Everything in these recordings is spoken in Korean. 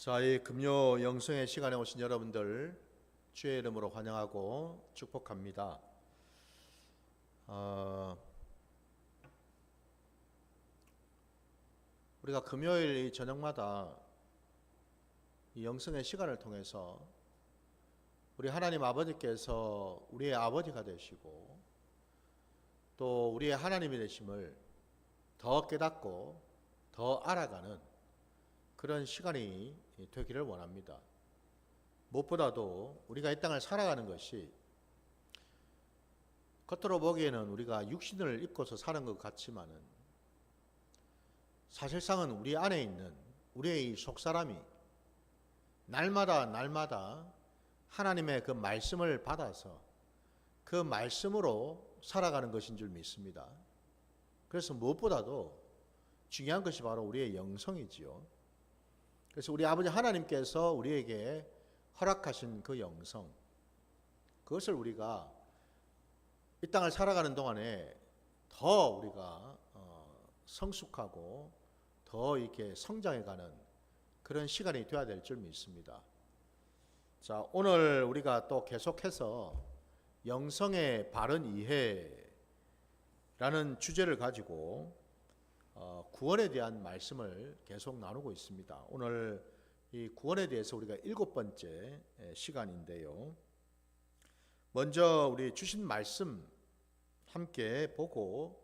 자, 이 금요 영성의 시간에 오신 여러분들 주의 이름으로 환영하고 축복합니다. 우리가 금요일 이 저녁마다 이 영성의 시간을 통해서 우리 하나님 아버지께서 우리의 아버지가 되시고 또 우리의 하나님이 되심을 더 깨닫고 더 알아가는 그런 시간이 되기를 원합니다. 무엇보다도 우리가 이 땅을 살아가는 것이 겉으로 보기에는 우리가 육신을 입고서 사는 것 같지만은 사실상은 우리 안에 있는 우리의 속사람이 날마다 하나님의 그 말씀을 받아서 그 말씀으로 살아가는 것인 줄 믿습니다. 그래서 무엇보다도 중요한 것이 바로 우리의 영성이지요. 그래서 우리 아버지 하나님께서 우리에게 허락하신 그 영성, 그것을 우리가 이 땅을 살아가는 동안에 더 우리가 성숙하고 더 이렇게 성장해가는 그런 시간이 되어야 될 줄 믿습니다. 자, 오늘 우리가 또 계속해서 영성의 바른 이해라는 주제를 가지고 구원에 대한 말씀을 계속 나누고 있습니다. 오늘 이 구원에 대해서 우리가 7번째 시간인데요. 먼저 우리 주신 말씀 함께 보고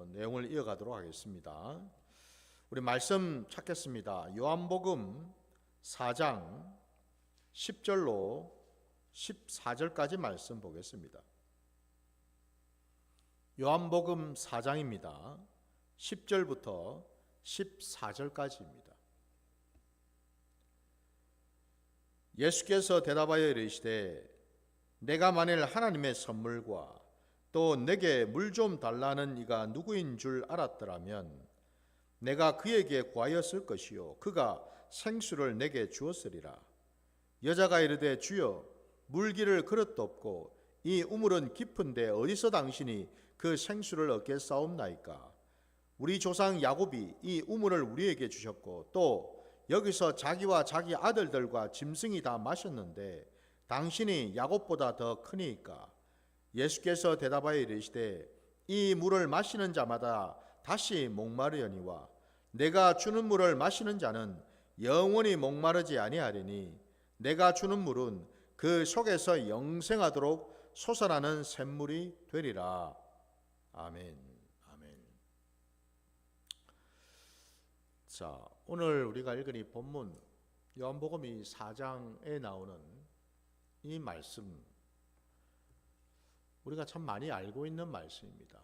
내용을 이어가도록 하겠습니다. 우리 말씀 찾겠습니다. 요한복음 4장 10절로 14절까지 말씀 보겠습니다. 요한복음 4장입니다. 10절부터 14절까지입니다. 예수께서 대답하여 이르시되 내가 만일 하나님의 선물과 또 내게 물 좀 달라는 이가 누구인 줄 알았더라면 내가 그에게 구하였을 것이요 그가 생수를 내게 주었으리라. 여자가 이르되 주여 물기를 그릇도 없고 이 우물은 깊은데 어디서 당신이 그 생수를 얻겠사옵나이까. 우리 조상 야곱이 이 우물을 우리에게 주셨고 또 여기서 자기와 자기 아들들과 짐승이 다 마셨는데 당신이 야곱보다 더 크니까. 예수께서 대답하여 이르시되 이 물을 마시는 자마다 다시 목마르려니와 내가 주는 물을 마시는 자는 영원히 목마르지 아니하리니 내가 주는 물은 그 속에서 영생하도록 솟아나는 샘물이 되리라. 아멘. 자, 오늘 우리가 읽은 이 본문 요한복음 4장에 나오는 이 말씀, 우리가 참 많이 알고 있는 말씀입니다.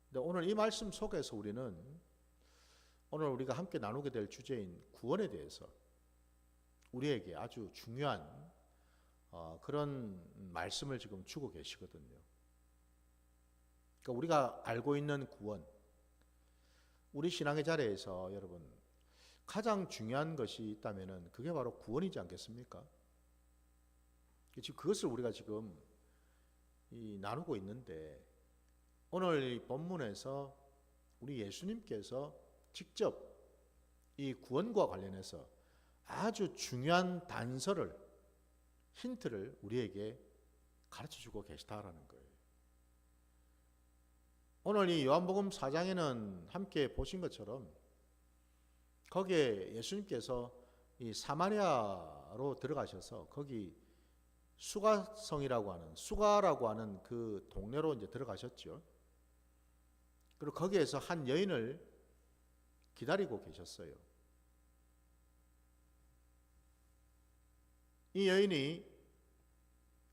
근데 오늘 이 말씀 속에서 우리는 오늘 우리가 함께 나누게 될 주제인 구원에 대해서 우리에게 아주 중요한 그런 말씀을 지금 주고 계시거든요. 그러니까 우리가 알고 있는 구원, 우리 신앙의 자리에서 여러분 가장 중요한 것이 있다면 그게 바로 구원이지 않겠습니까? 지금 그것을 우리가 지금 나누고 있는데 오늘 이 본문에서 우리 예수님께서 직접 이 구원과 관련해서 아주 중요한 단서를, 힌트를 우리에게 가르쳐주고 계시다라는 거예요. 오늘 이 요한복음 4장에는 함께 보신 것처럼 거기에 예수님께서 이 사마리아로 들어가셔서 거기 수가라고 하는 그 동네로 이제 들어가셨죠. 그리고 거기에서 한 여인을 기다리고 계셨어요. 이 여인이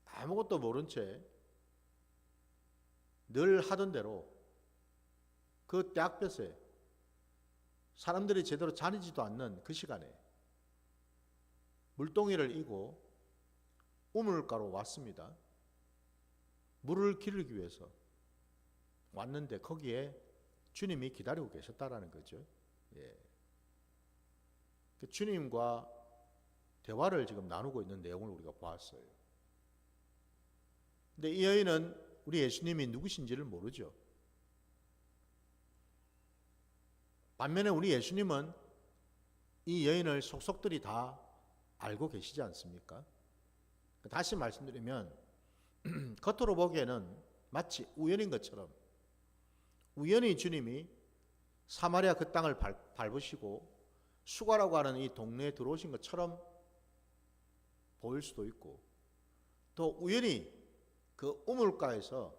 아무것도 모른 채 늘 하던 대로 그 떼약볕에 사람들이 제대로 자리지도 않는 그 시간에 물동이를 이고 우물가로 왔습니다. 물을 기르기 위해서 왔는데 거기에 주님이 기다리고 계셨다라는 거죠. 그 주님과 대화를 지금 나누고 있는 내용을 우리가 보았어요. 근데 이 여인은 우리 예수님이 누구신지를 모르죠. 반면에 우리 예수님은 이 여인을 속속들이 다 알고 계시지 않습니까? 다시 말씀드리면 겉으로 보기에는 마치 우연인 것처럼, 우연히 주님이 사마리아 그 땅을 밟으시고 수가라고 하는 이 동네에 들어오신 것처럼 보일 수도 있고, 또 우연히 그 우물가에서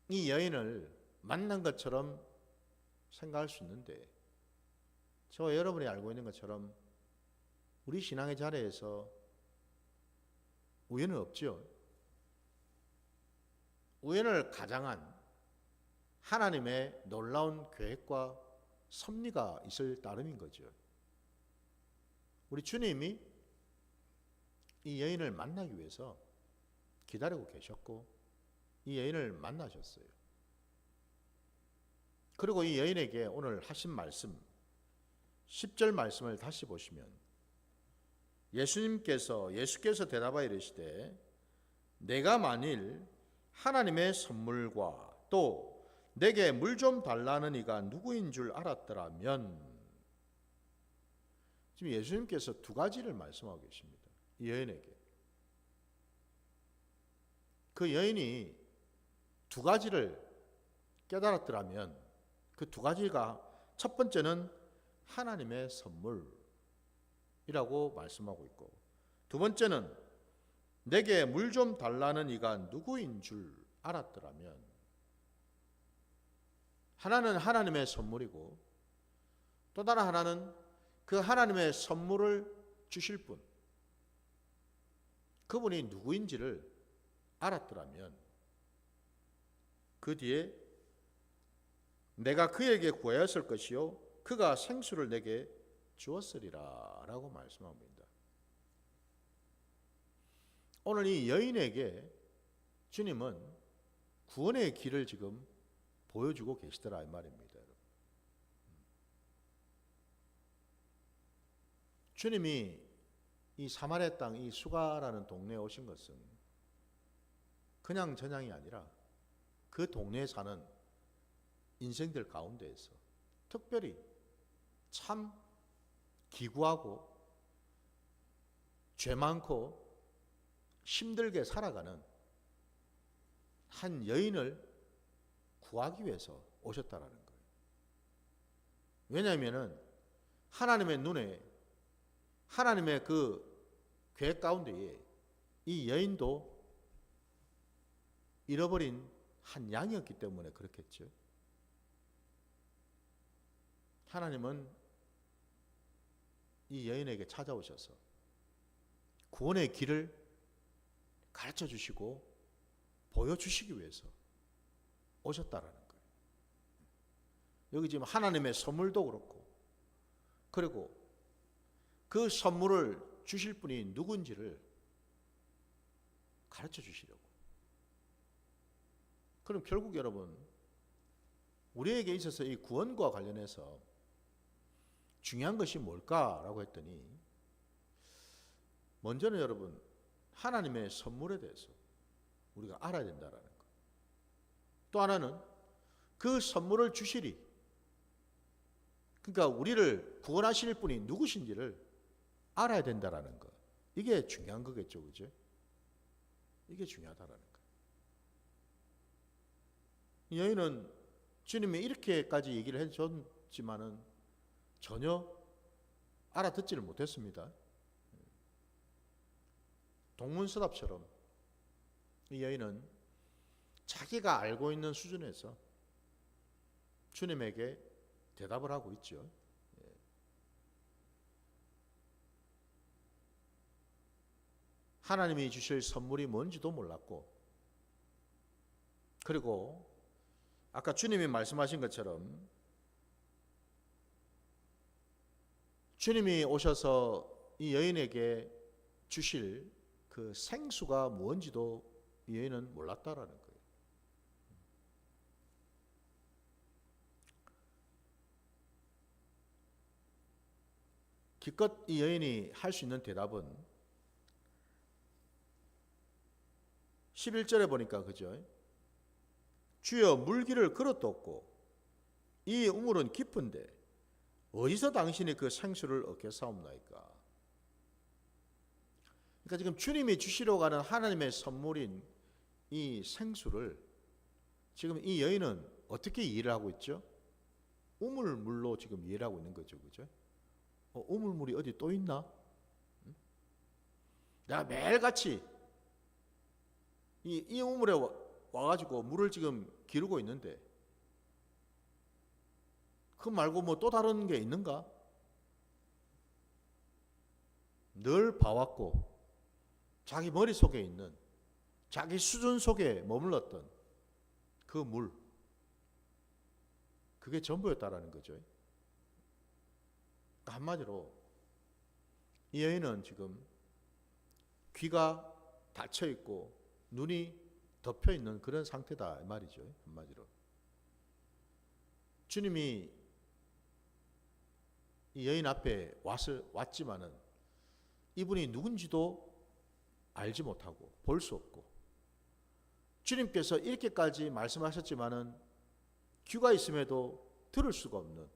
이 여인을 만난 것처럼 생각할 수 있는데, 저와 여러분이 알고 있는 것처럼 우리 신앙의 자리에서 우연은 없죠. 우연을 가장한 하나님의 놀라운 계획과 섭리가 있을 따름인 거죠. 우리 주님이 이 여인을 만나기 위해서 기다리고 계셨고, 이 여인을 만나셨어요. 그리고 이 여인에게 오늘 하신 말씀, 10절 말씀을 다시 보시면, 예수께서 대답하여 이르시되 내가 만일 하나님의 선물과 또 내게 물 좀 달라는 이가 누구인 줄 알았더라면, 지금 예수님께서 두 가지를 말씀하고 계십니다. 이 여인에게. 그 여인이 두 가지를 깨달았더라면, 그 두 가지가, 첫 번째는 하나님의 선물이라고 말씀하고 있고, 두 번째는 내게 물 좀 달라는 이가 누구인 줄 알았더라면, 하나는 하나님의 선물이고 또 다른 하나는 그 하나님의 선물을 주실 분, 그분이 누구인지를 알았더라면, 그 뒤에 내가 그에게 구하였을 것이요 그가 생수를 내게 주었으리라 라고 말씀합니다. 오늘 이 여인에게 주님은 구원의 길을 지금 보여주고 계시더라 이 말입니다. 주님이 이 사마리아 땅 이 수가라는 동네에 오신 것은 그냥 전향이 아니라 그 동네에 사는 인생들 가운데에서 특별히 참 기구하고 죄 많고 힘들게 살아가는 한 여인을 구하기 위해서 오셨다라는 거예요. 왜냐하면 하나님의 눈에, 하나님의 그 계획 가운데에 이 여인도 잃어버린 한 양이었기 때문에 그렇겠죠. 하나님은 이 여인에게 찾아오셔서 구원의 길을 가르쳐 주시고 보여주시기 위해서 오셨다라는 거예요. 여기 지금 하나님의 선물도 그렇고, 그리고 그 선물을 주실 분이 누군지를 가르쳐 주시려고. 그럼 결국 여러분, 우리에게 있어서 이 구원과 관련해서 중요한 것이 뭘까라고 했더니, 먼저는 여러분 하나님의 선물에 대해서 우리가 알아야 된다라는 거. 또 하나는 그 선물을 주시리, 그러니까 우리를 구원하실 분이 누구신지를 알아야 된다라는 거. 이게 중요한 거겠죠, 그죠? 이게 중요하다라는 거. 이 여인은 주님이 이렇게까지 얘기를 해줬지만은 전혀 알아듣지를 못했습니다. 동문서답처럼 이 여인은 자기가 알고 있는 수준에서 주님에게 대답을 하고 있죠. 하나님이 주실 선물이 뭔지도 몰랐고, 그리고 아까 주님이 말씀하신 것처럼 주님이 오셔서 이 여인에게 주실 그 생수가 뭔지도 이 여인은 몰랐다라는 거예요. 기껏 이 여인이 할 수 있는 대답은 11절에 보니까, 그죠? 주여 물기를 그릇도 없고 이 우물은 깊은데 어디서 당신이 그 생수를 얻겠사옵나이까? 그러니까 지금 주님이 주시려고 하는 하나님의 선물인 이 생수를 지금 이 여인은 어떻게 이해를 하고 있죠? 우물물로 지금 이해를 하고 있는 거죠. 그죠? 우물물이 어디 또 있나? 내가 매일같이 이 우물에 와가지고 물을 지금 기르고 있는데 그 말고 뭐 또 다른 게 있는가? 늘 봐왔고 자기 머릿속에 있는 자기 수준 속에 머물렀던 그 물, 그게 전부였다라는 거죠. 한마디로 이 여인은 지금 귀가 닫혀 있고 눈이 덮여 있는 그런 상태다 이 말이죠. 한마디로 주님이 이 여인 앞에 왔지만은 이분이 누군지도 알지 못하고 볼 수 없고, 주님께서 이렇게까지 말씀하셨지만은 귀가 있음에도 들을 수가 없는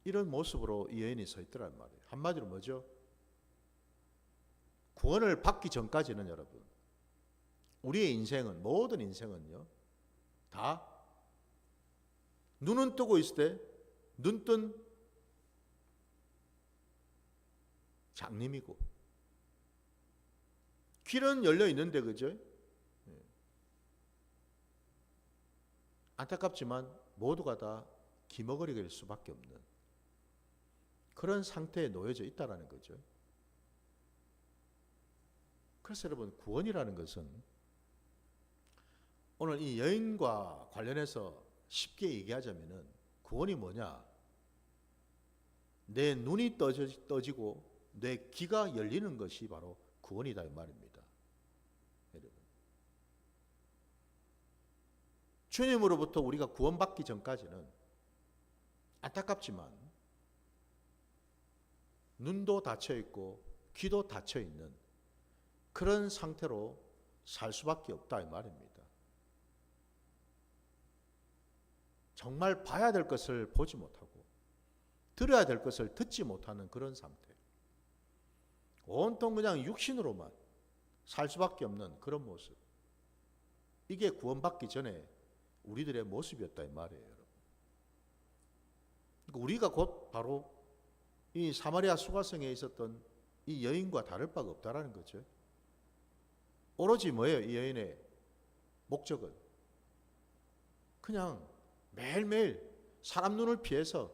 이런 모습으로 이 여인이 서 있더란 말이에요. 한마디로 뭐죠? 구원을 받기 전까지는 여러분, 우리의 인생은, 모든 인생은요, 다 눈은 뜨고 있을 때 눈뜬 장님이고 귀는 열려 있는데, 그죠? 안타깝지만 모두가 다 기머거리가 될 수밖에 없는 그런 상태에 놓여져 있다는 거죠. 그래서 여러분, 구원이라는 것은 오늘 이 여인과 관련해서 쉽게 얘기하자면은 구원이 뭐냐? 내 눈이 떠지고 내 귀가 열리는 것이 바로 구원이다 이 말입니다. 여러분, 주님으로부터 우리가 구원받기 전까지는 안타깝지만 눈도 닫혀 있고 귀도 닫혀 있는 그런 상태로 살 수밖에 없다 이 말입니다. 정말 봐야 될 것을 보지 못하고 들어야 될 것을 듣지 못하는 그런 상태, 온통 그냥 육신으로만 살 수밖에 없는 그런 모습, 이게 구원받기 전에 우리들의 모습이었다 이 말이에요. 여러분, 그러니까 우리가 곧 바로 이 사마리아 수가성에 있었던 이 여인과 다를 바가 없다라는 거죠. 오로지 뭐예요? 이 여인의 목적은 그냥 매일매일 사람 눈을 피해서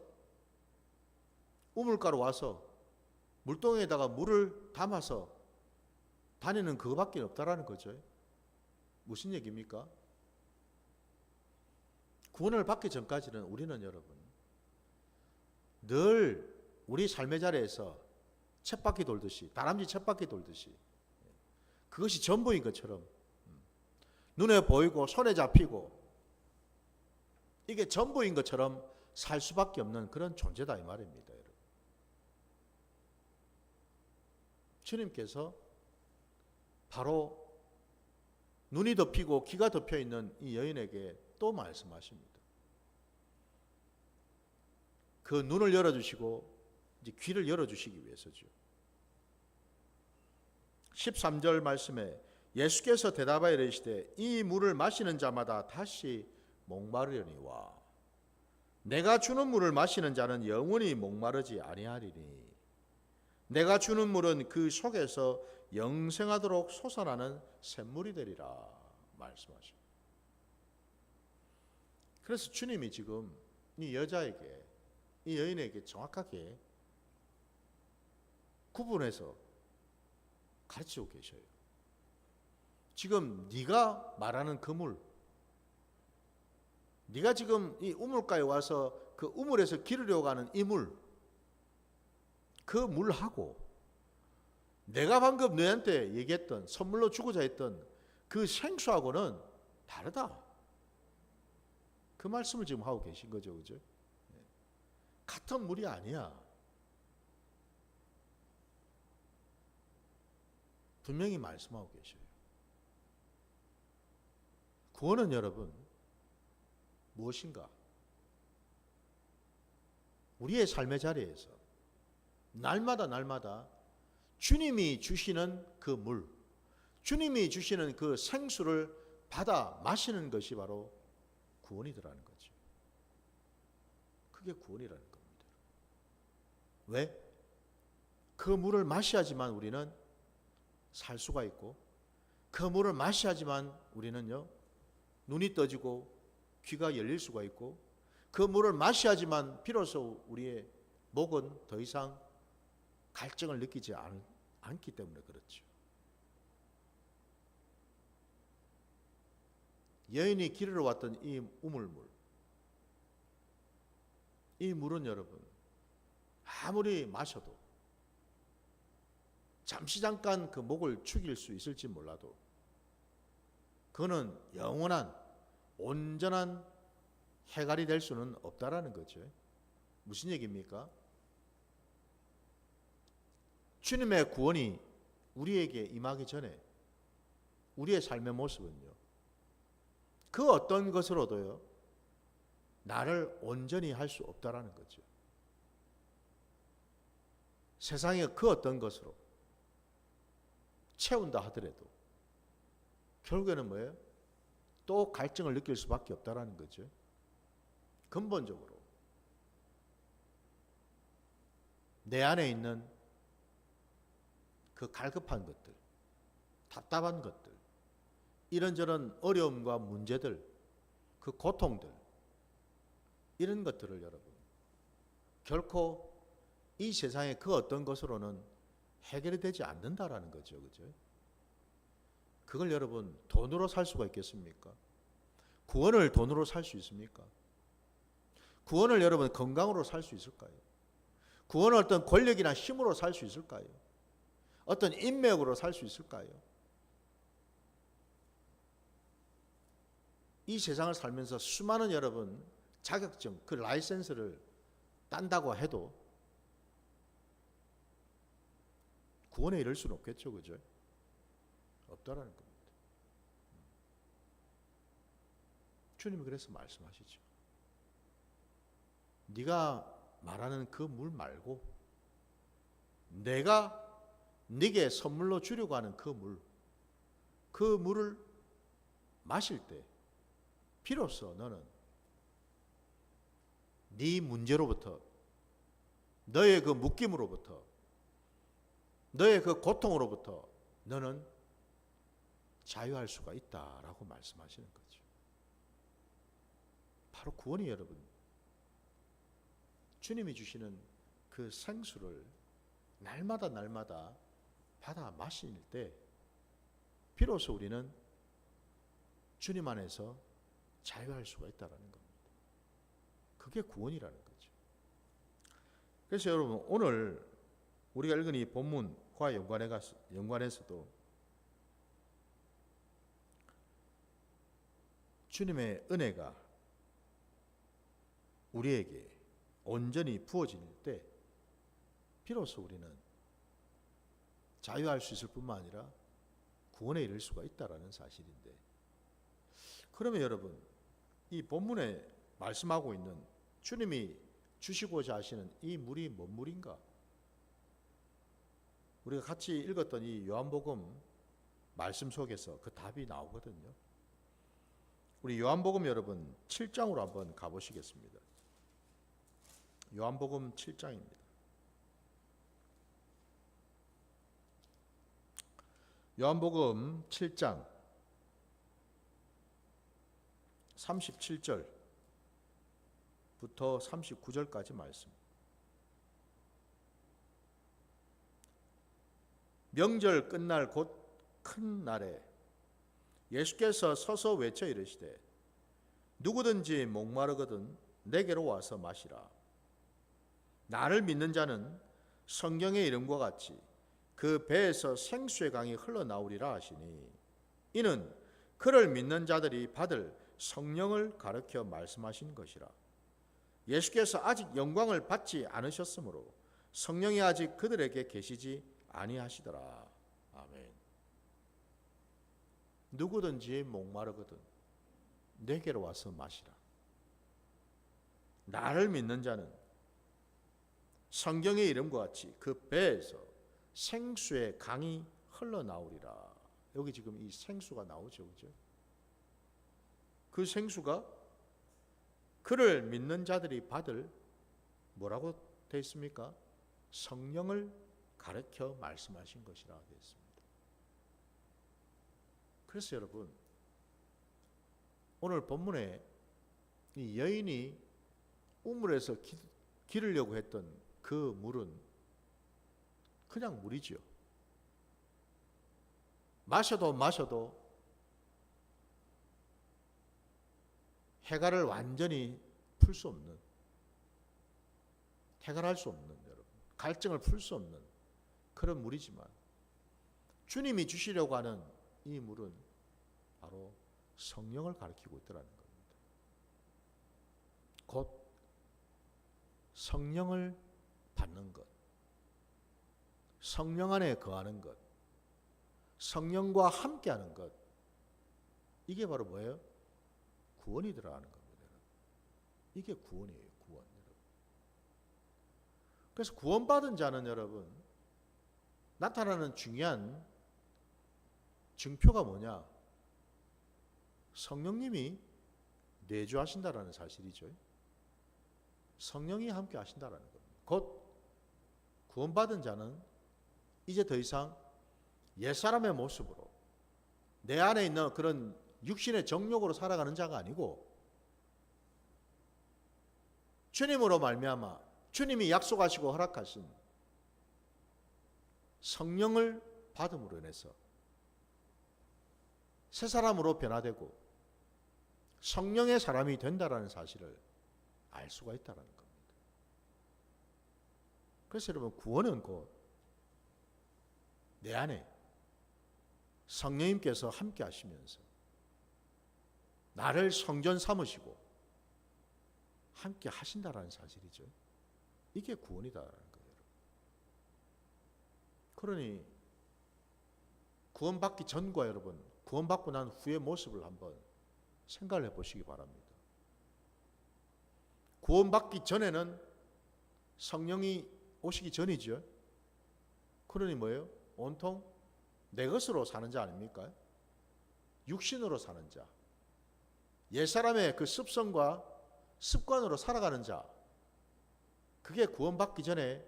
우물가로 와서 물동에다가 물을 담아서 다니는 그거밖에 없다라는 거죠. 무슨 얘기입니까? 구원을 받기 전까지는 우리는 여러분 늘 우리 삶의 자리에서 쳇바퀴 돌듯이, 다람쥐 쳇바퀴 돌듯이 그것이 전부인 것처럼 눈에 보이고 손에 잡히고 이게 전부인 것처럼 살 수밖에 없는 그런 존재다 이 말입니다. 여러분, 주님께서 바로 눈이 덮이고 귀가 덮여 있는 이 여인에게 또 말씀하십니다. 그 눈을 열어주시고 이제 귀를 열어주시기 위해서죠. 13절 말씀에 예수께서 대답하여 이르시되 이 물을 마시는 자마다 다시 목마르려니와 내가 주는 물을 마시는 자는 영원히 목마르지 아니하리니 내가 주는 물은 그 속에서 영생하도록 솟아나는 샘물이 되리라 말씀하십니다. 그래서 주님이 지금 이 여자에게, 이 여인에게 정확하게 구분해서 가르치고 계셔요. 지금 네가 말하는 그 물, 네가 지금 이 우물가에 와서 그 우물에서 기르려고 하는 이 물, 그 물하고 내가 방금 너한테 얘기했던, 선물로 주고자 했던 그 생수하고는 다르다. 그 말씀을 지금 하고 계신 거죠. 그죠? 같은 물이 아니야. 분명히 말씀하고 계셔요. 구원은 여러분 무엇인가? 우리의 삶의 자리에서 날마다 주님이 주시는 그 물, 주님이 주시는 그 생수를 받아 마시는 것이 바로 구원이더라는 거죠. 그게 구원이라는 겁니다. 왜? 그 물을 마셔야지만 우리는 살 수가 있고, 그 물을 마셔야지만 우리는요, 눈이 떠지고 귀가 열릴 수가 있고, 그 물을 마셔야지만 비로소 우리의 목은 더 이상 갈증을 느끼지 않기 때문에 그렇죠. 여인이 기르러 왔던 이 우물물, 이 물은 여러분 아무리 마셔도 잠시 잠깐 그 목을 축일 수 있을지 몰라도 그거는 영원한 온전한 해갈이 될 수는 없다라는 거죠. 무슨 얘기입니까? 주님의 구원이 우리에게 임하기 전에 우리의 삶의 모습은요, 그 어떤 것으로도요 나를 온전히 할 수 없다라는 거죠. 세상의 그 어떤 것으로 채운다 하더라도 결국에는 뭐예요? 또 갈증을 느낄 수밖에 없다라는 거죠. 근본적으로 내 안에 있는 그 갈급한 것들, 답답한 것들, 이런저런 어려움과 문제들, 그 고통들, 이런 것들을 여러분 결코 이 세상의 그 어떤 것으로는 해결이 되지 않는다라는 거죠. 그죠? 그걸 여러분 돈으로 살 수가 있겠습니까? 구원을 돈으로 살 수 있습니까? 구원을 여러분 건강으로 살 수 있을까요? 구원을 어떤 권력이나 힘으로 살 수 있을까요? 어떤 인맥으로 살 수 있을까요? 이 세상을 살면서 수많은 여러분 자격증, 그 라이센스를 딴다고 해도 구원에 이를 수는 없겠죠. 그죠? 없다라는 겁니다. 주님이 그래서 말씀하시죠. 네가 말하는 그 물 말고 내가 네게 선물로 주려고 하는 그 물, 그 물을 마실 때 비로소 너는 네 문제로부터, 너의 그 묶임으로부터, 너의 그 고통으로부터 너는 자유할 수가 있다라고 말씀하시는 거죠. 바로 구원이 여러분, 주님이 주시는 그 생수를 날마다 받아 마실 때 비로소 우리는 주님 안에서 자유할 수가 있다는 겁니다. 그게 구원이라는 거죠. 그래서 여러분 오늘 우리가 읽은 이 본문과 연관해서도 주님의 은혜가 우리에게 온전히 부어질 때 비로소 우리는 자유할 수 있을 뿐만 아니라 구원에 이를 수가 있다는 사실인데, 그러면 여러분 이 본문에 말씀하고 있는 주님이 주시고자 하시는 이 물이 뭔 물인가? 우리가 같이 읽었던 이 요한복음 말씀 속에서 그 답이 나오거든요. 우리 요한복음 여러분 7장으로 한번 가보시겠습니다. 요한복음 7장입니다. 요한복음 7장 37절부터 39절까지 말씀. 명절 끝날 곧 큰 날에 예수께서 서서 외쳐 이르시되 누구든지 목마르거든 내게로 와서 마시라. 나를 믿는 자는 성경의 이름과 같이 그 배에서 생수의 강이 흘러나오리라 하시니, 이는 그를 믿는 자들이 받을 성령을 가르쳐 말씀하신 것이라. 예수께서 아직 영광을 받지 않으셨으므로 성령이 아직 그들에게 계시지 아니하시더라. 아멘. 누구든지 목마르거든 내게로 와서 마시라. 나를 믿는 자는 성경의 이름과 같이 그 배에서 생수의 강이 흘러나오리라. 여기 지금 이 생수가 나오죠, 그죠? 그 생수가 그를 믿는 자들이 받을 뭐라고 되어 있습니까? 성령을 가르쳐 말씀하신 것이라 되어 있습니다. 그래서 여러분, 오늘 본문에 이 여인이 우물에서 기르려고 했던 그 물은 그냥 물이지요. 마셔도 해갈을 완전히 풀 수 없는, 해갈할 수 없는, 여러분, 갈증을 풀 수 없는 그런 물이지만 주님이 주시려고 하는 이 물은 바로 성령을 가리키고 있더라는 겁니다. 곧 성령을 받는 것, 성령 안에 거하는 것, 성령과 함께하는 것, 이게 바로 뭐예요? 구원이더라는 겁니다. 이게 구원이에요, 구원. 그래서 구원받은 자는 여러분, 나타나는 중요한 증표가 뭐냐? 성령님이 내주하신다라는 사실이죠. 성령이 함께 하신다라는 겁니다. 곧 구원받은 자는 이제 더 이상 옛사람의 모습으로 내 안에 있는 그런 육신의 정욕으로 살아가는 자가 아니고 주님으로 말미암아 주님이 약속하시고 허락하신 성령을 받음으로 인해서 새 사람으로 변화되고 성령의 사람이 된다라는 사실을 알 수가 있다는 겁니다. 그래서 여러분, 구원은 곧 내 안에 성령님께서 함께 하시면서 나를 성전 삼으시고 함께 하신다라는 사실이죠. 이게 구원이다라는 거예요. 그러니 구원받기 전과 여러분, 구원받고 난 후의 모습을 한번 생각을 해보시기 바랍니다. 구원받기 전에는 성령이 오시기 전이죠. 그러니 뭐예요? 온통 내 것으로 사는 자 아닙니까? 육신으로 사는 자, 옛사람의 그 습성과 습관으로 살아가는 자, 그게 구원받기 전에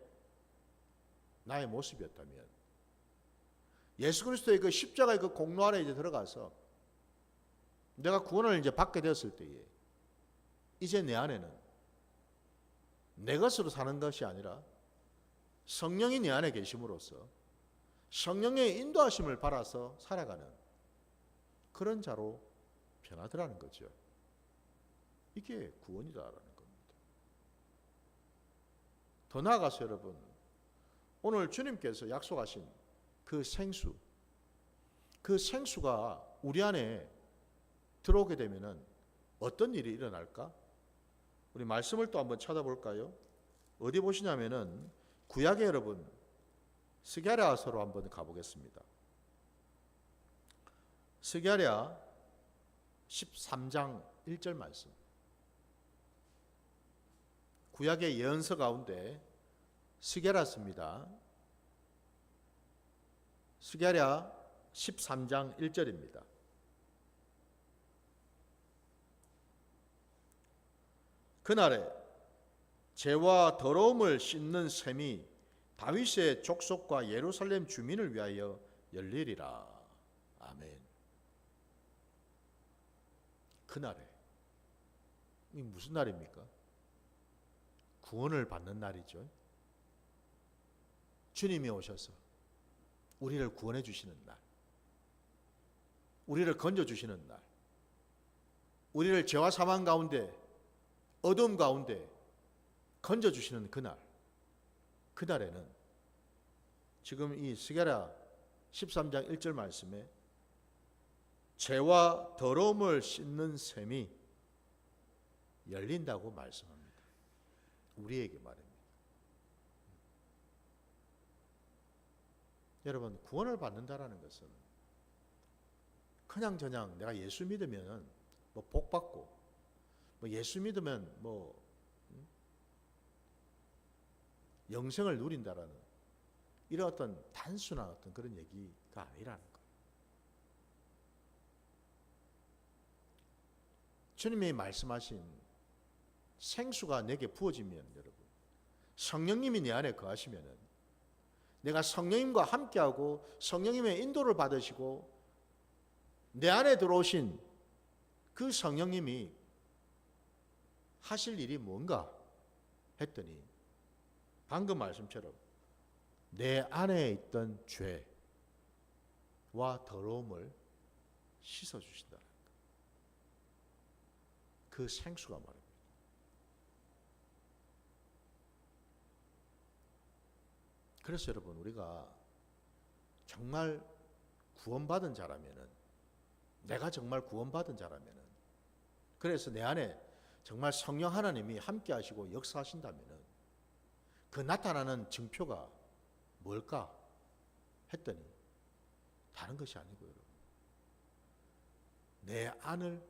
나의 모습이었다면 예수 그리스도의 그 십자가의 그 공로 안에 이제 들어가서 내가 구원을 이제 받게 되었을 때에 이제 내 안에는 내 것으로 사는 것이 아니라 성령이 내 안에 계심으로써 성령의 인도하심을 받아서 살아가는 그런 자로 변하더라는 거죠. 이게 구원이다라는 겁니다. 더 나아가서 여러분, 오늘 주님께서 약속하신 그 생수, 그 생수가 우리 안에 들어오게 되면은 어떤 일이 일어날까? 우리 말씀을 또 한번 찾아볼까요? 어디 보시냐면은 구약에 여러분 스가랴서로 한번 가보겠습니다. 스가랴 13장 1절 말씀. 구약의 예언서 가운데 스가랴서입니다. 스가랴 13장 1절입니다. 그날에 죄와 더러움을 씻는 셈이 다윗의 족속과 예루살렘 주민을 위하여 열리리라. 아멘. 그날에, 이 무슨 날입니까? 구원을 받는 날이죠. 주님이 오셔서 우리를 구원해 주시는 날, 우리를 건져 주시는 날, 우리를 죄와 사망 가운데, 어둠 가운데 건져 주시는 그날, 그날에는 지금 이 스가랴 13장 1절 말씀에 죄와 더러움을 씻는 셈이 열린다고 말씀합니다. 우리에게 말입니다. 여러분, 구원을 받는다라는 것은 그냥저냥 내가 예수 믿으면 뭐 복 받고, 뭐 예수 믿으면 뭐 영생을 누린다라는 이런 어떤 단순한 어떤 그런 얘기가 아니라는 거예요. 주님이 말씀하신 생수가 내게 부어지면 여러분, 성령님이 내 안에 거하시면은 내가 성령님과 함께하고 성령님의 인도를 받으시고 내 안에 들어오신 그 성령님이 하실 일이 뭔가 했더니 방금 말씀처럼 내 안에 있던 죄와 더러움을 씻어주신다는 거예요. 그 생수가 말입니다. 그래서 여러분, 우리가 정말 구원받은 자라면은, 내가 정말 구원받은 자라면은, 그래서 내 안에 정말 성령 하나님이 함께 하시고 역사하신다면은 그 나타나는 증표가 뭘까 했더니 다른 것이 아니고 여러분, 내 안을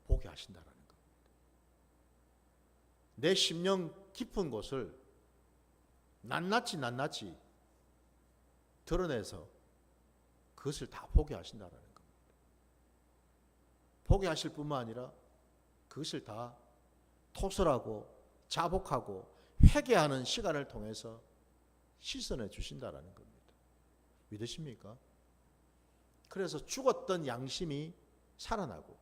보게 하신다라는 겁니다. 내 심령 깊은 곳을 낱낱이 드러내서 그것을 다 보게 하신다라는 겁니다. 보게 하실 뿐만 아니라 그것을 다 토설하고 자복하고 회개하는 시간을 통해서 씻어내 주신다라는 겁니다. 믿으십니까? 그래서 죽었던 양심이 살아나고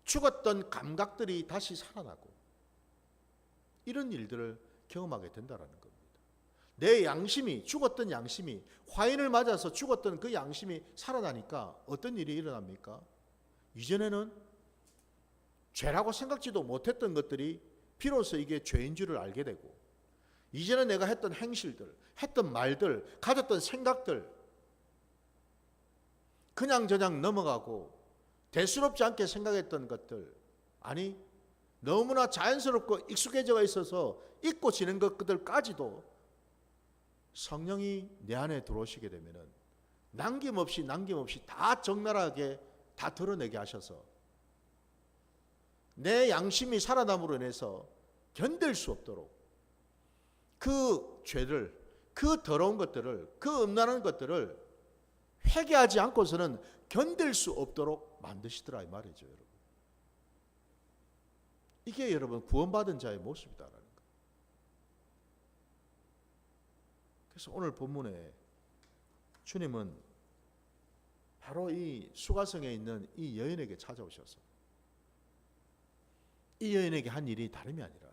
죽었던 감각들이 다시 살아나고 이런 일들을 경험하게 된다라는 겁니다. 내 양심이, 죽었던 양심이, 화인을 맞아서 죽었던 그 양심이 살아나니까 어떤 일이 일어납니까? 이전에는 죄라고 생각지도 못했던 것들이 비로소 이게 죄인 줄을 알게 되고, 이제는 내가 했던 행실들, 했던 말들, 가졌던 생각들 그냥저냥 넘어가고 대수롭지 않게 생각했던 것들, 아니 너무나 자연스럽고 익숙해져 있어서 잊고 지는 것들까지도 성령이 내 안에 들어오시게 되면은 남김없이 다 적나라하게 다 드러내게 하셔서 내 양심이 살아남으로 인해서 견딜 수 없도록 그 죄를, 그 더러운 것들을, 그 음란한 것들을 회개하지 않고서는 견딜 수 없도록 만드시더라 이 말이죠, 여러분. 이게 여러분 구원받은 자의 모습이다라는 거예요. 그래서 오늘 본문에 주님은 바로 이 수가성에 있는 이 여인에게 찾아오셔서 이 여인에게 한 일이 다름이 아니라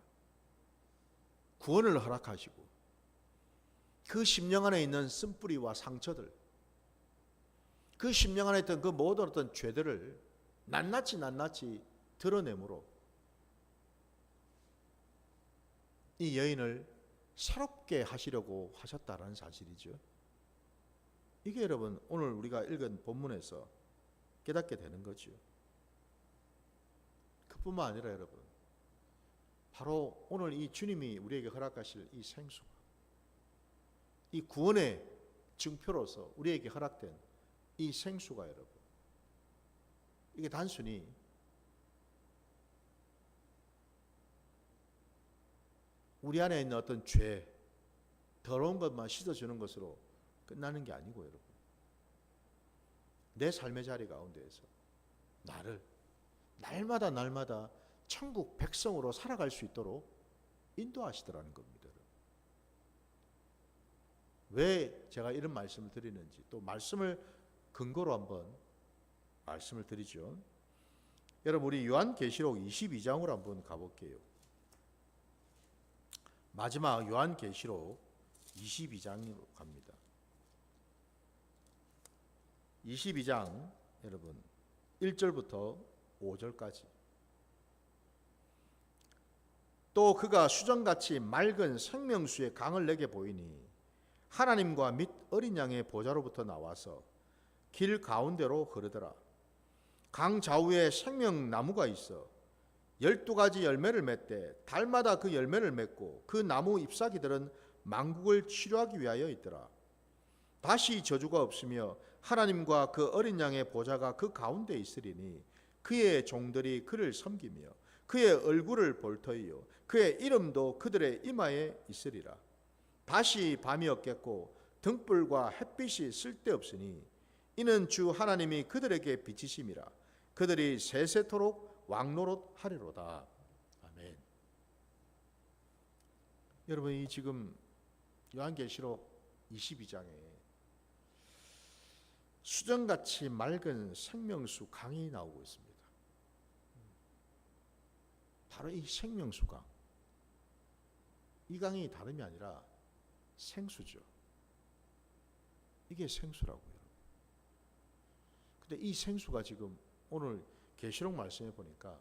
구원을 허락하시고 그 심령 안에 있는 쓴뿌리와 상처들, 그 심령 안에 있던 그 모든 어떤 죄들을 낱낱이 드러내므로 이 여인을 새롭게 하시려고 하셨다라는 사실이죠. 이게 여러분 오늘 우리가 읽은 본문에서 깨닫게 되는 거죠. 그뿐만 아니라 여러분, 바로 오늘 이 주님이 우리에게 허락하실 이 생수가, 이 구원의 증표로서 우리에게 허락된 이 생수가 여러분, 이게 단순히 우리 안에 있는 어떤 죄, 더러운 것만 씻어주는 것으로 끝나는 게 아니고 여러분, 내 삶의 자리 가운데에서 나를 날마다 천국 백성으로 살아갈 수 있도록 인도하시더라는 겁니다. 왜 제가 이런 말씀을 드리는지, 또 말씀을 근거로 한번 말씀을 드리죠. 여러분, 우리 요한계시록 22장으로 한번 가볼게요. 마지막 요한계시록 22장으로 갑니다. 22장 여러분 1절부터 5절까지. 또 그가 수정같이 맑은 생명수의 강을 내게 보이니 하나님과 및 어린 양의 보좌로부터 나와서 길 가운데로 흐르더라. 강 좌우에 생명나무가 있어 12가지 열매를 맺되 달마다 그 열매를 맺고 그 나무 잎사귀들은 만국을 치료하기 위하여 있더라. 다시 저주가 없으며 하나님과 그 어린 양의 보좌가 그 가운데 있으리니 그의 종들이 그를 섬기며 그의 얼굴을 볼 터이요 그의 이름도 그들의 이마에 있으리라. 다시 밤이 없겠고 등불과 햇빛이 쓸데없으니 이는 주 하나님이 그들에게 비치심이라. 그들이 세세토록 왕노릇 하리로다. 아멘. 여러분, 이 지금 요한계시록 22장에 수정같이 맑은 생명수 강이 나오고 있습니다. 바로 이 생명수 강. 이 강이 다름이 아니라 생수죠. 이게 생수라고요. 근데 이 생수가 지금 오늘 계시록 말씀해 보니까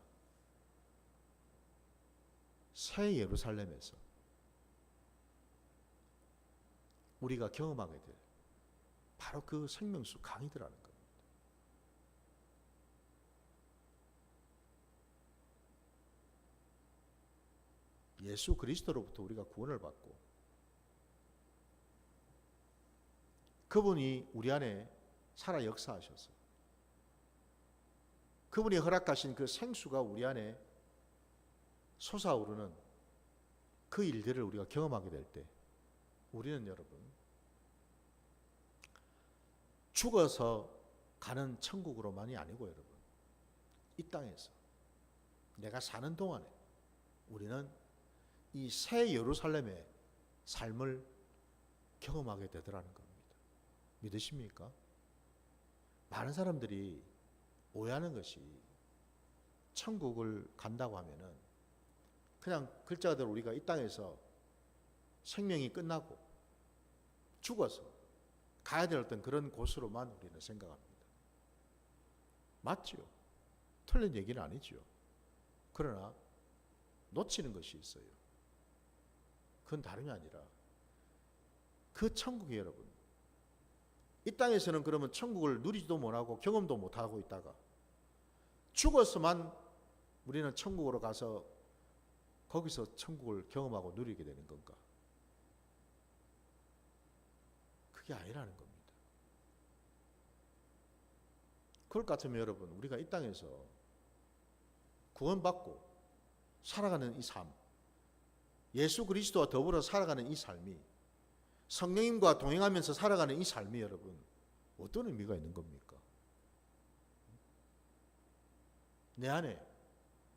새 예루살렘에서 우리가 경험하게 될 바로 그 생명수 강이더라는 겁니다. 예수 그리스도로부터 우리가 구원을 받고 그분이 우리 안에 살아 역사하셔서 그분이 허락하신 그 생수가 우리 안에 솟아오르는 그 일들을 우리가 경험하게 될 때 우리는 여러분 죽어서 가는 천국으로만이 아니고 여러분 이 땅에서 내가 사는 동안에 우리는 이 새 예루살렘의 삶을 경험하게 되더라는 겁니다. 믿으십니까? 많은 사람들이 오해하는 것이 천국을 간다고 하면은 그냥 글자 그대로 우리가 이 땅에서 생명이 끝나고 죽어서 가야 될 어떤 그런 곳으로만 우리는 생각합니다. 맞지요? 틀린 얘기는 아니지요. 그러나 놓치는 것이 있어요. 그건 다름이 아니라 그 천국이 여러분 이 땅에서는 그러면 천국을 누리지도 못하고 경험도 못하고 있다가 죽어서만 우리는 천국으로 가서 거기서 천국을 경험하고 누리게 되는 건가? 그게 아니라는 겁니다. 그럴 것 같으면 여러분 우리가 이 땅에서 구원받고 살아가는 이 삶, 예수 그리스도와 더불어 살아가는 이 삶이 성령님과 동행하면서 살아가는 이 삶이 여러분 어떤 의미가 있는 겁니까? 내 안에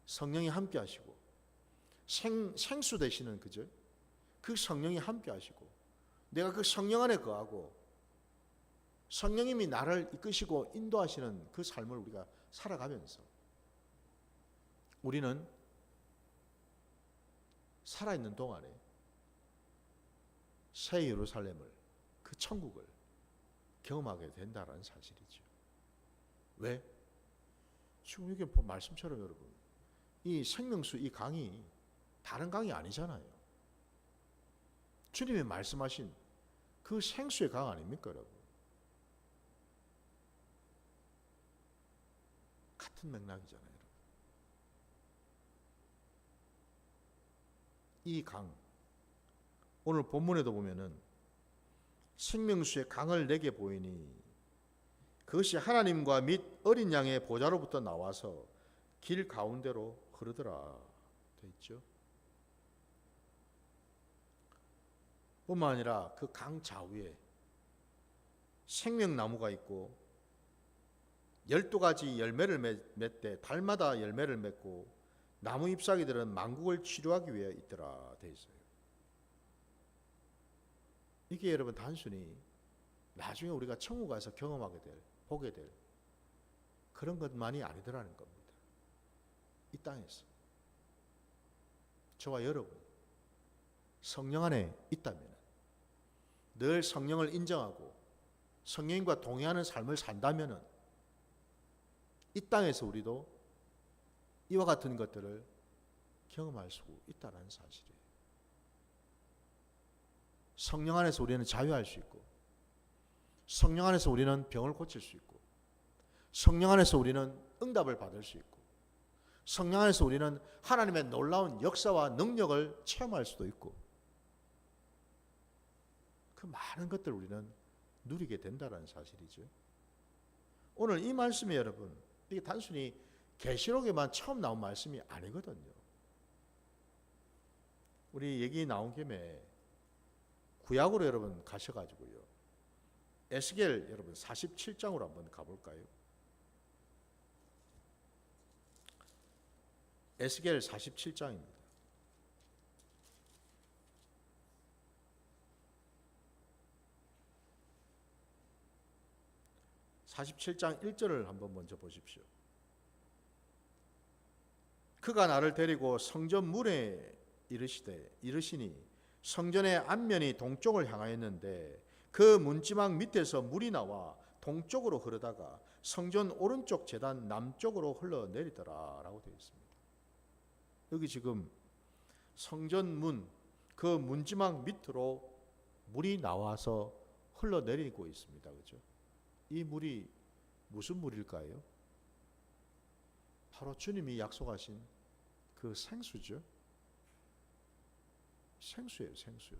성령이 함께 하시고 생수 되시는 그죠? 그 성령이 함께 하시고 내가 그 성령 안에 거하고 성령님이 나를 이끄시고 인도하시는 그 삶을 우리가 살아가면서 우리는 살아있는 동안에 새 예루살렘을 그 천국을 경험하게 된다는 사실이죠. 왜? 지금 여기 말씀처럼 여러분 이 생명수 이 강이 다른 강이 아니잖아요. 주님이 말씀하신 그 생수의 강 아닙니까 여러분? 같은 맥락이잖아요. 여러분. 이 강 오늘 본문에도 보면은 생명수의 강을 내게 보이니 그것이 하나님과 및 어린 양의 보좌로부터 나와서 길 가운데로 흐르더라 돼 있죠. 뿐만 아니라 그 강 좌우에 생명나무가 있고 12가지 열매를 맺되 달마다 열매를 맺고 나무 잎사귀들은 만국을 치료하기 위해 있더라 돼 있어요. 이게 여러분 단순히 나중에 우리가 천국 가서 경험하게 될, 보게 될 그런 것만이 아니더라는 겁니다. 이 땅에서 저와 여러분 성령 안에 있다면 늘 성령을 인정하고 성령님과 동행하는 삶을 산다면 이 땅에서 우리도 이와 같은 것들을 경험할 수 있다는 사실이에요. 성령 안에서 우리는 자유할 수 있고 성령 안에서 우리는 병을 고칠 수 있고 성령 안에서 우리는 응답을 받을 수 있고 성령 안에서 우리는 하나님의 놀라운 역사와 능력을 체험할 수도 있고 그 많은 것들을 우리는 누리게 된다는 사실이죠. 오늘 이 말씀이 여러분 이게 단순히 계시록에만 처음 나온 말씀이 아니거든요. 우리 얘기 나온 김에 구약으로 여러분 가셔가지고요. 에스겔 여러분 47장으로 한번 가볼까요? 에스겔 47장입니다. (47장) 1절을 한번 먼저 보십시오. 그가 나를 데리고 성전 문에 이르시니 성전의 앞면이 동쪽을 향하였는데 그 문지방 밑에서 물이 나와 동쪽으로 흐르다가 성전 오른쪽 제단 남쪽으로 흘러내리더라 라고 되어 있습니다. 여기 지금 성전 문, 그 문지방 밑으로 물이 나와서 흘러내리고 있습니다. 그렇죠? 이 물이 무슨 물일까요? 바로 주님이 약속하신 그 생수죠. 생수예요, 생수.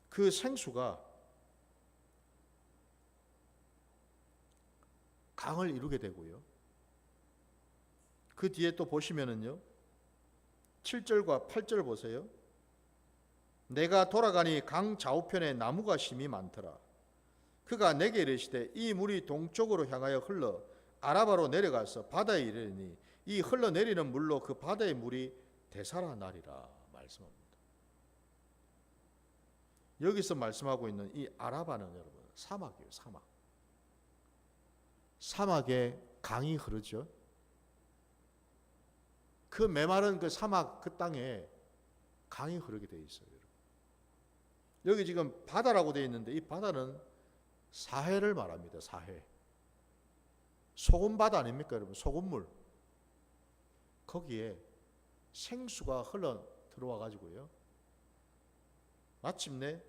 그 생수가 강을 이루게 되고요. 그 뒤에 또 보시면은요. 7절과 8절 보세요. 내가 돌아가니 강 좌우편에 나무가 심이 많더라. 그가 내게 이르시되 이 물이 동쪽으로 향하여 흘러 아라바로 내려가서 바다에 이르니 이 흘러내리는 물로 그 바다의 물이 되살아나리라 말씀합니다. 여기서 말씀하고 있는 이 아라바는 여러분 사막이에요. 사막. 사막에 강이 흐르죠. 그 메마른 그 사막 그 땅에 강이 흐르게 되어 있어요. 여기 지금 바다라고 되어 있는데 이 바다는 사해를 말합니다. 사해. 소금바다 아닙니까 여러분? 소금물. 거기에 생수가 흘러 들어와 가지고요. 마침내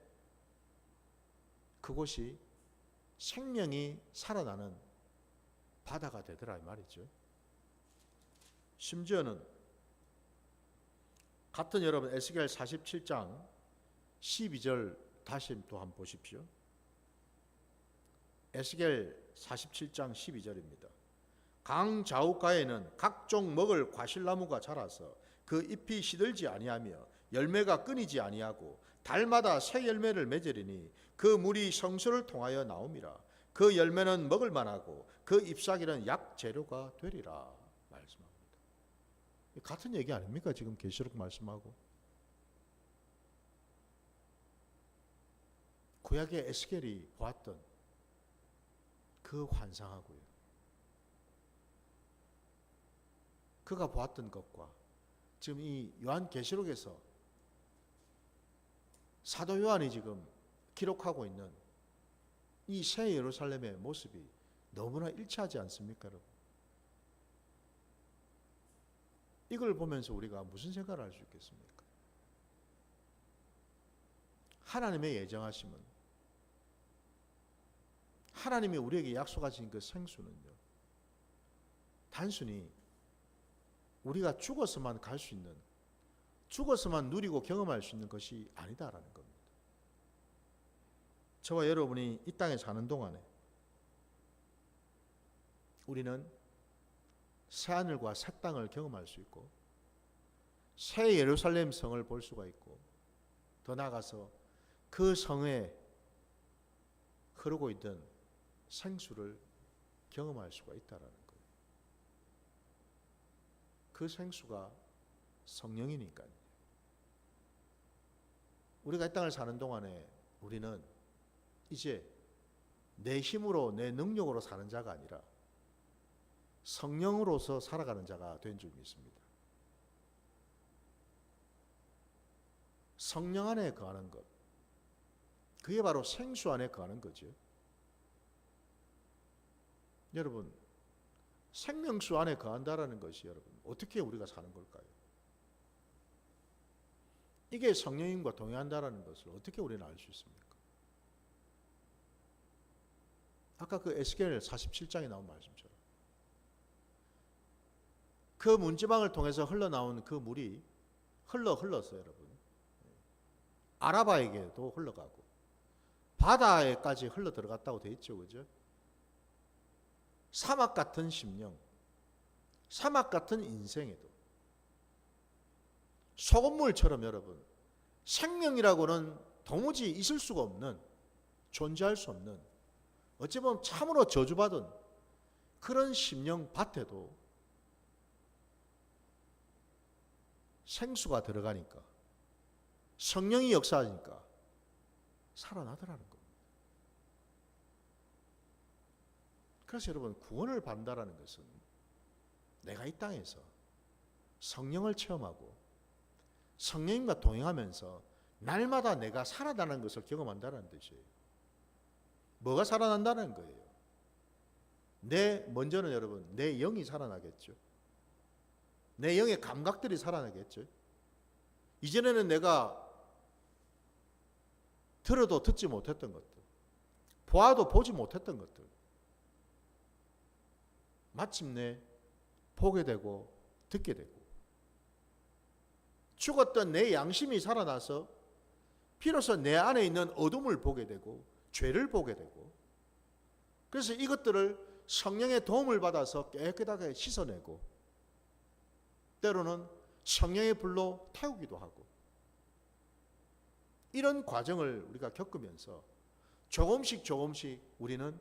그곳이 생명이 살아나는 바다가 되더라 이 말이죠. 심지어는 같은 여러분 에스겔 47장 12절 다시 또 한번 보십시오. 에스겔 47장 12절입니다. 강 좌우가에는 각종 먹을 과실나무가 자라서 그 잎이 시들지 아니하며 열매가 끊이지 아니하고 달마다 새 열매를 맺으리니 그 물이 성소를 통하여 나옴이라. 그 열매는 먹을 만하고 그 잎사귀는 약 재료가 되리라 말씀합니다. 같은 얘기 아닙니까? 지금 계시록 말씀하고. 구약의 에스겔이 보았던 그 환상하고요. 그가 보았던 것과 지금 이 요한계시록에서 사도 요한이 지금 기록하고 있는 이 새 예루살렘의 모습이 너무나 일치하지 않습니까, 여러분? 이걸 보면서 우리가 무슨 생각을 할 수 있겠습니까? 하나님의 예정하심은 하나님이 우리에게 약속하신 그 생수는요, 단순히 우리가 죽어서만 갈 수 있는, 죽어서만 누리고 경험할 수 있는 것이 아니다라는 겁니다. 저와 여러분이 이 땅에 사는 동안에 우리는 새하늘과 새 땅을 경험할 수 있고 새 예루살렘 성을 볼 수가 있고 더 나아가서 그 성에 흐르고 있던 생수를 경험할 수가 있다라는 거예요. 그 생수가 성령이니까요. 우리가 이 땅을 사는 동안에 우리는 이제 내 힘으로 내 능력으로 사는 자가 아니라 성령으로서 살아가는 자가 된 줄 믿습니다. 성령 안에 거하는 것, 그게 바로 생수 안에 거하는 거죠. 여러분, 생명수 안에 거한다라는 것이 여러분 어떻게 우리가 사는 걸까요? 이게 성령님과 동행한다라는 것을 어떻게 우리는 알 수 있습니까? 아까 그 에스겔 47장에 나온 말씀처럼 그 문지방을 통해서 흘러나온 그 물이 흘렀어요, 여러분. 아라바에게도 흘러가고 바다에까지 흘러 들어갔다고 돼 있죠, 그죠? 사막 같은 심령, 사막 같은 인생에도 소금물처럼 여러분, 생명이라고는 도무지 있을 수가 없는, 존재할 수 없는, 어찌 보면 참으로 저주받은 그런 심령 밭에도 생수가 들어가니까, 성령이 역사하니까 살아나더라는 겁니다. 그래서 여러분, 구원을 받는다는 것은 내가 이 땅에서 성령을 체험하고 성령님과 동행하면서 날마다 내가 살아나는 것을 경험한다는 뜻이에요. 뭐가 살아난다는 거예요? 먼저는 여러분, 내 영이 살아나겠죠. 내 영의 감각들이 살아나겠죠. 이전에는 내가 들어도 듣지 못했던 것들, 보아도 보지 못했던 것들, 마침내 보게 되고 듣게 되고, 죽었던 내 양심이 살아나서 비로소 내 안에 있는 어둠을 보게 되고 죄를 보게 되고, 그래서 이것들을 성령의 도움을 받아서 깨끗하게 씻어내고, 때로는 성령의 불로 태우기도 하고, 이런 과정을 우리가 겪으면서 조금씩 우리는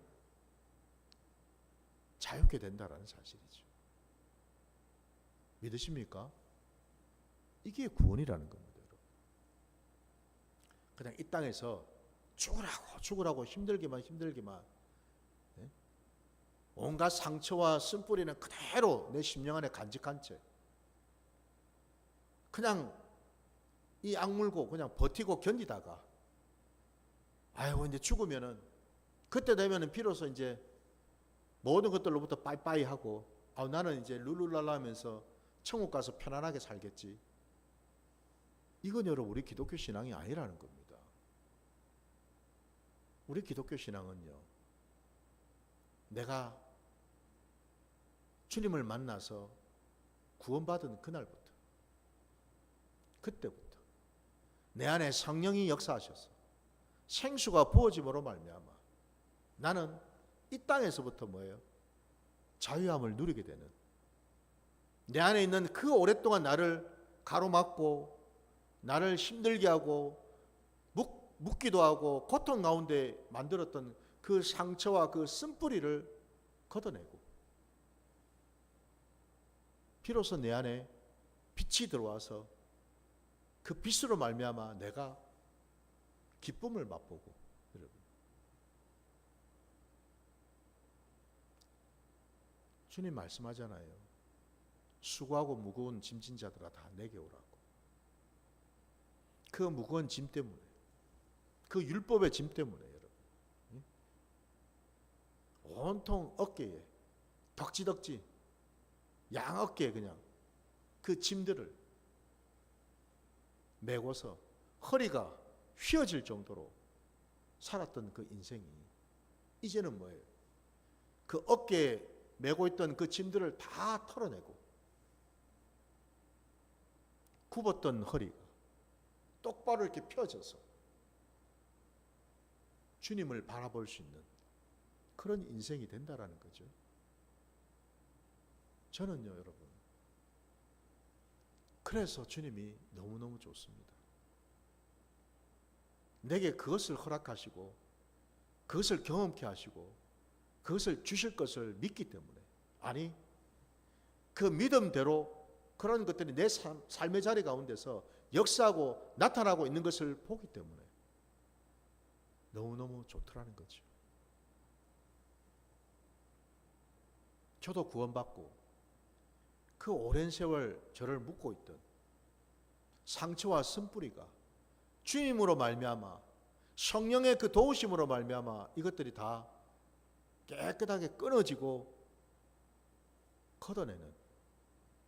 자유케 된다는 사실이죠. 믿으십니까? 이게 구원이라는 겁니다. 그냥 이 땅에서 죽으라고 힘들기만 온갖 상처와 쓴뿌리는 그대로 내 심령 안에 간직한 채 그냥 이 악물고 그냥 버티고 견디다가, 아이고 이제 죽으면은, 그때 되면은 비로소 이제 모든 것들로부터 빠이빠이 하고, 나는 이제 룰루랄라 하면서 천국 가서 편안하게 살겠지. 이건 여러분, 우리 기독교 신앙이 아니라는 겁니다. 우리 기독교 신앙은요, 내가 주님을 만나서 구원받은 그날부터, 그때부터 내 안에 성령이 역사하셔서 생수가 부어짐으로 말미암아 나는 이 땅에서부터 뭐예요? 자유함을 누리게 되는, 내 안에 있는 그 오랫동안 나를 가로막고 나를 힘들게 하고 묻기도 하고 고통 가운데 만들었던 그 상처와 그 쓴뿌리를 걷어내고, 비로소 내 안에 빛이 들어와서 그 빛으로 말미암아 내가 기쁨을 맛보고, 여러분, 주님 말씀하잖아요. 수고하고 무거운 짐진 자들아 다 내게 오라고. 그 무거운 짐 때문에, 그 율법의 짐 때문에 여러분, 온통 어깨에 덕지덕지 양 어깨에 그냥 그 짐들을 메고서 허리가 휘어질 정도로 살았던 그 인생이 이제는 뭐예요? 그 어깨에 메고 있던 그 짐들을 다 털어내고 굽었던 허리가 똑바로 이렇게 펴져서 주님을 바라볼 수 있는 그런 인생이 된다라는 거죠. 저는요, 여러분, 그래서 주님이 너무너무 좋습니다. 내게 그것을 허락하시고 그것을 경험케 하시고 그것을 주실 것을 믿기 때문에, 아니 그 믿음대로 그런 것들이 내 삶의 자리 가운데서 역사하고 나타나고 있는 것을 보기 때문에 너무너무 좋더라는 거죠. 저도 구원받고 그 오랜 세월 저를 묶고 있던 상처와 쓴뿌리가 주님으로 말미암아, 성령의 그 도우심으로 말미암아 이것들이 다 깨끗하게 끊어지고 걷어내는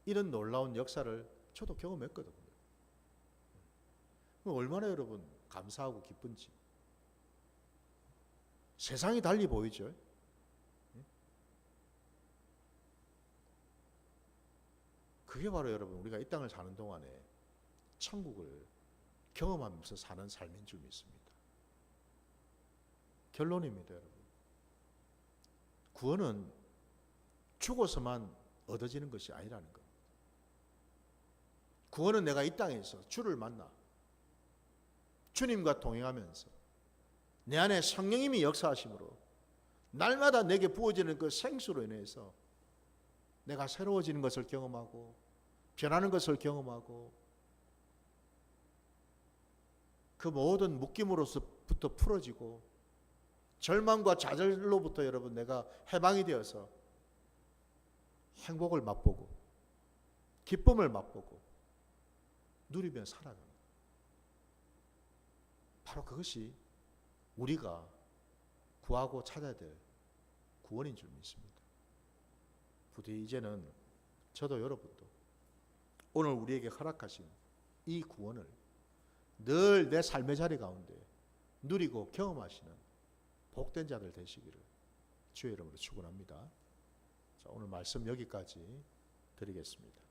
이런 놀라운 역사를 저도 경험했거든요. 얼마나 여러분 감사하고 기쁜지. 세상이 달리 보이죠. 그게 바로 여러분, 우리가 이 땅을 사는 동안에 천국을 경험하면서 사는 삶인 줄 믿습니다. 결론입니다, 여러분. 구원은 죽어서만 얻어지는 것이 아니라는 것. 구원은 내가 이 땅에서 주를 만나 주님과 동행하면서 내 안에 성령님이 역사하심으로 날마다 내게 부어지는 그 생수로 인해서 내가 새로워지는 것을 경험하고 변하는 것을 경험하고 그 모든 묶임으로부터 풀어지고 절망과 좌절로부터 여러분 내가 해방이 되어서 행복을 맛보고 기쁨을 맛보고 누리며 살아가는 거예요. 바로 그것이 우리가 구하고 찾아야 될 구원인 줄 믿습니다. 부디 이제는 저도 여러분도 오늘 우리에게 허락하신 이 구원을 늘 내 삶의 자리 가운데 누리고 경험하시는 복된 자들 되시기를 주의 이름으로 축원합니다. 자, 오늘 말씀 여기까지 드리겠습니다.